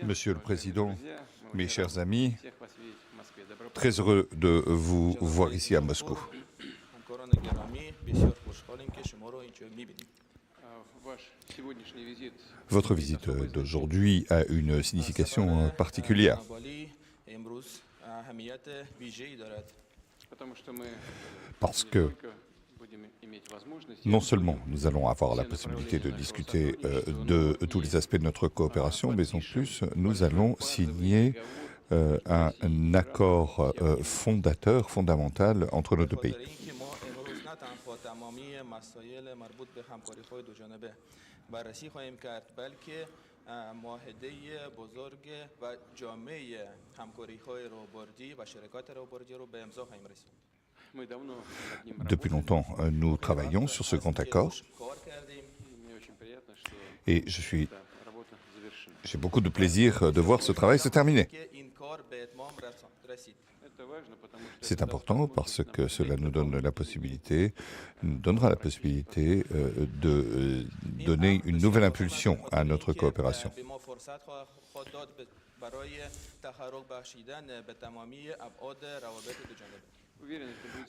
Monsieur le Président, mes chers amis, très heureux de vous voir ici à Moscou. Votre visite d'aujourd'hui a une signification particulière. Parce que non seulement nous allons avoir la possibilité de discuter de tous les aspects de notre coopération, mais en plus nous allons signer un accord fondamental entre nos deux pays. Depuis longtemps, nous travaillons sur ce grand accord et j'ai beaucoup de plaisir de voir ce travail se terminer. C'est important parce que cela nous donnera la possibilité de donner une nouvelle impulsion à notre coopération.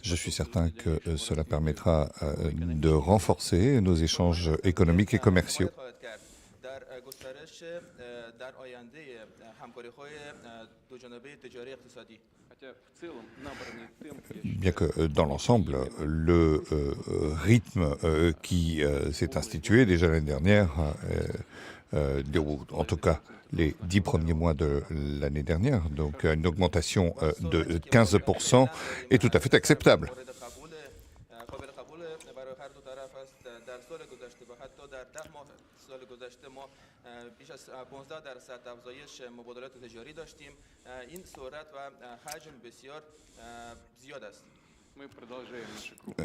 Je suis certain que cela permettra de renforcer nos échanges économiques et commerciaux. Bien que dans l'ensemble, le rythme qui s'est institué déjà l'année dernière, en tout cas les 10 premiers mois de l'année dernière, donc une augmentation de 15% est tout à fait acceptable.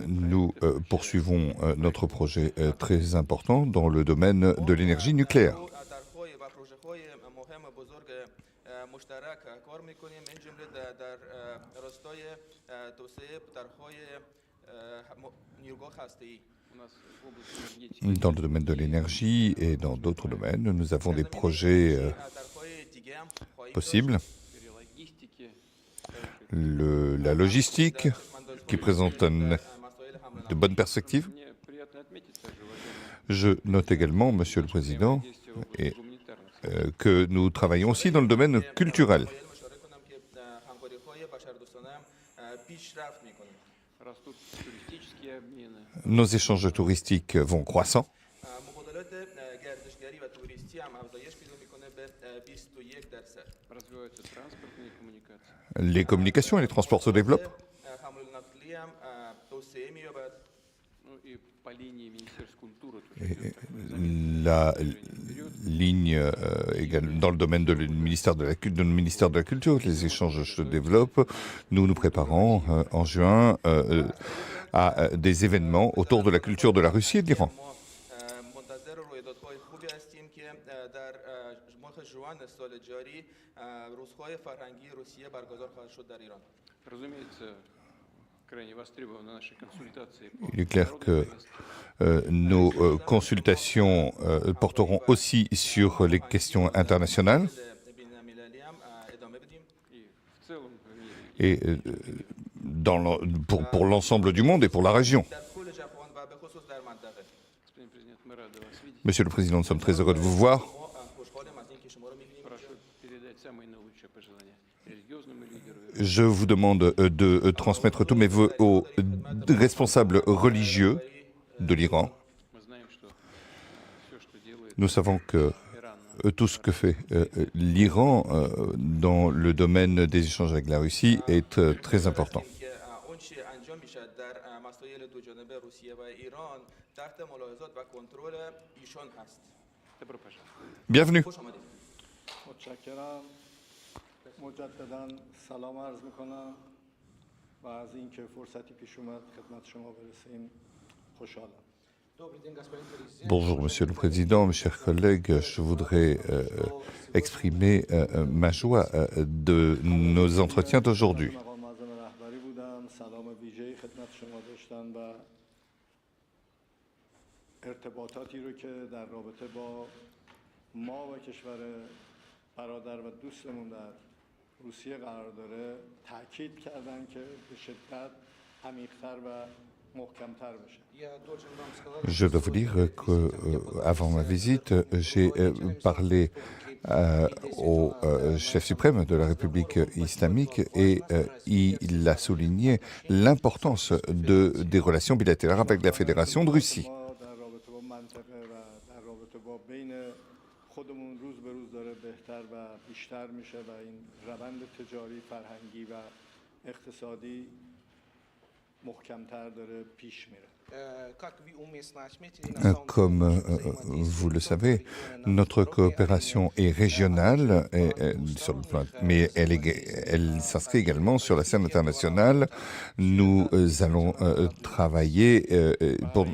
Nous poursuivons notre projet très important dans le domaine de l'énergie nucléaire. Dans le domaine de l'énergie et dans d'autres domaines, nous avons des projets possibles. La logistique, qui présente de bonnes perspectives. Je note également, Monsieur le Président, que nous travaillons aussi dans le domaine culturel. Nos échanges touristiques vont croissant. Les communications et les transports se développent. La ligne dans le domaine du ministère de la Culture, les échanges se développent. Nous nous préparons en juin à des événements autour de la culture de la Russie et de l'Iran. Il est clair que nos consultations porteront aussi sur les questions internationales et pour l'ensemble du monde et pour la région. Monsieur le Président, nous sommes très heureux de vous voir. Je vous demande de transmettre tous mes vœux aux responsables religieux de l'Iran. Nous savons que tout ce que fait l'Iran dans le domaine des échanges avec la Russie est très important. Bienvenue. مجددا سلام عرض میکنم و از اینکه فرصتی پیش اومد خدمت شما برسیم خوشحالم. Bonjour, Monsieur le Président, mes chers collègues. Je voudrais exprimer ma joie de nos entretiens d'aujourd'hui. ما و کشور برادر و دوستمون در روسیه قرار داره تاکید کردن که به شدت عمیق‌تر و محکم‌تر بشه. Je dois vous dire qu'avant ma visite, j'ai parlé au chef suprême de la République islamique et il a souligné l'importance des relations bilatérales avec la Fédération de Russie. خودمون روز به روز داره بهتر و بیشتر میشه و این روند تجاری، فرهنگی و اقتصادی محکم‌تر داره پیش میره. Comme vous le savez, notre coopération est régionale, mais elle s'inscrit également sur la scène internationale. Nous allons travailler pour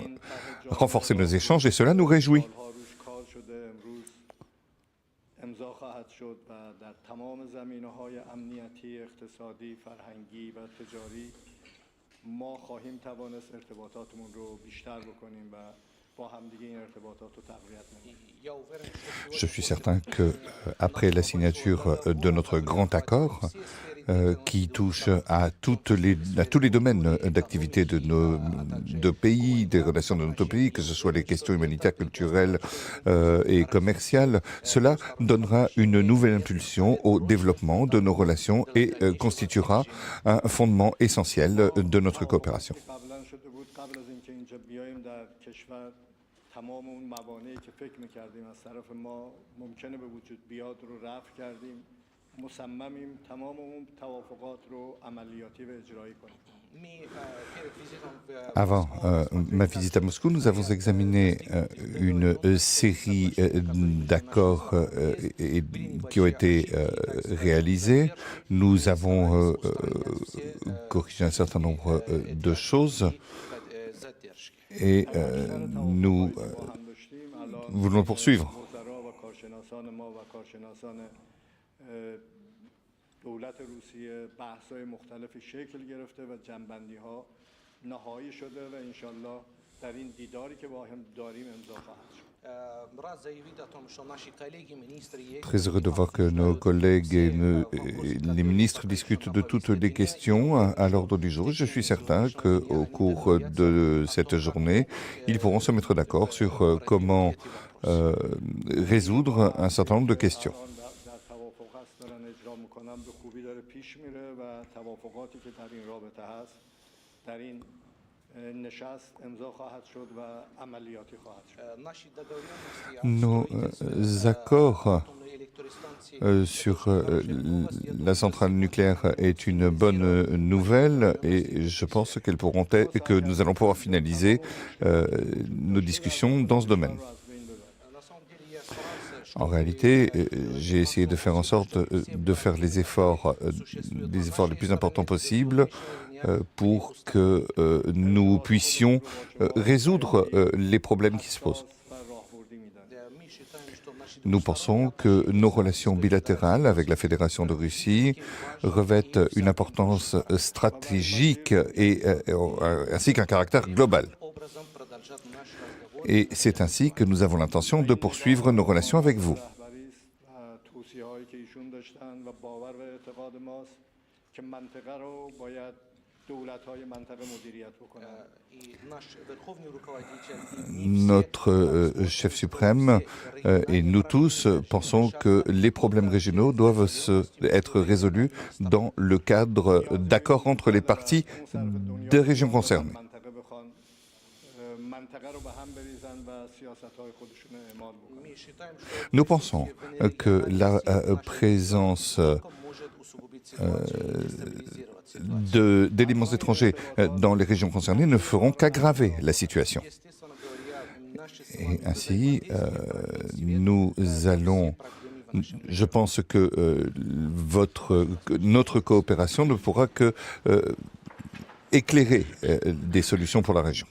renforcer nos échanges et cela nous réjouit. امضا خواهد شد و در تمام زمینه‌های امنیتی، اقتصادی، فرهنگی و تجاری ما خواهیم توانست ارتباطاتمون رو بیشتر بکنیم و با همدیگه این ارتباطات رو تقویت بدیم. Je suis certain que après la signature de notre grand accord, qui touche à tous les domaines d'activité de nos deux pays, des relations de notre pays, que ce soit les questions humanitaires, culturelles et commerciales, cela donnera une nouvelle impulsion au développement de nos relations et constituera un fondement essentiel de notre coopération. تمام اون موانعی که فکر می‌کردیم از طرف ما ممکنه به وجود بیاد رو رفع کردیم. مصممیم تمام اون توافقات رو عملیاتی و اجرایی کنیم. Avant ma visite à Moscou, nous avons examiné une série d'accords qui ont été réalisés. Nous avons corrigé un certain nombre de choses et nous voulons poursuivre. دولت روسیه بحث‌های مختلفی شکل گرفته و جنبندی‌ها نهایی شده و انشالله در این دیداری که با هم داریم امضا خواهد شد. Très heureux de voir que nos collègues et les ministres discutent de toutes les questions à l'ordre du jour. Je suis certain qu'au cours de cette journée, ils pourront se mettre d'accord sur comment résoudre un certain nombre de questions. Nos accords sur la centrale nucléaire est une bonne nouvelle et je pense que nous allons pouvoir finaliser nos discussions dans ce domaine. En réalité, j'ai essayé de faire en sorte de faire les efforts les plus importants possibles pour que nous puissions résoudre les problèmes qui se posent. Nous pensons que nos relations bilatérales avec la Fédération de Russie revêtent une importance stratégique ainsi qu'un caractère global. Et c'est ainsi que nous avons l'intention de poursuivre nos relations avec vous. Notre chef suprême et nous tous pensons que les problèmes régionaux doivent être résolus dans le cadre d'accords entre les parties des régions concernées. Nous pensons que la présence d'éléments étrangers dans les régions concernées ne feront qu'aggraver la situation. Et ainsi, je pense que notre coopération ne pourra que éclairer des solutions pour la région.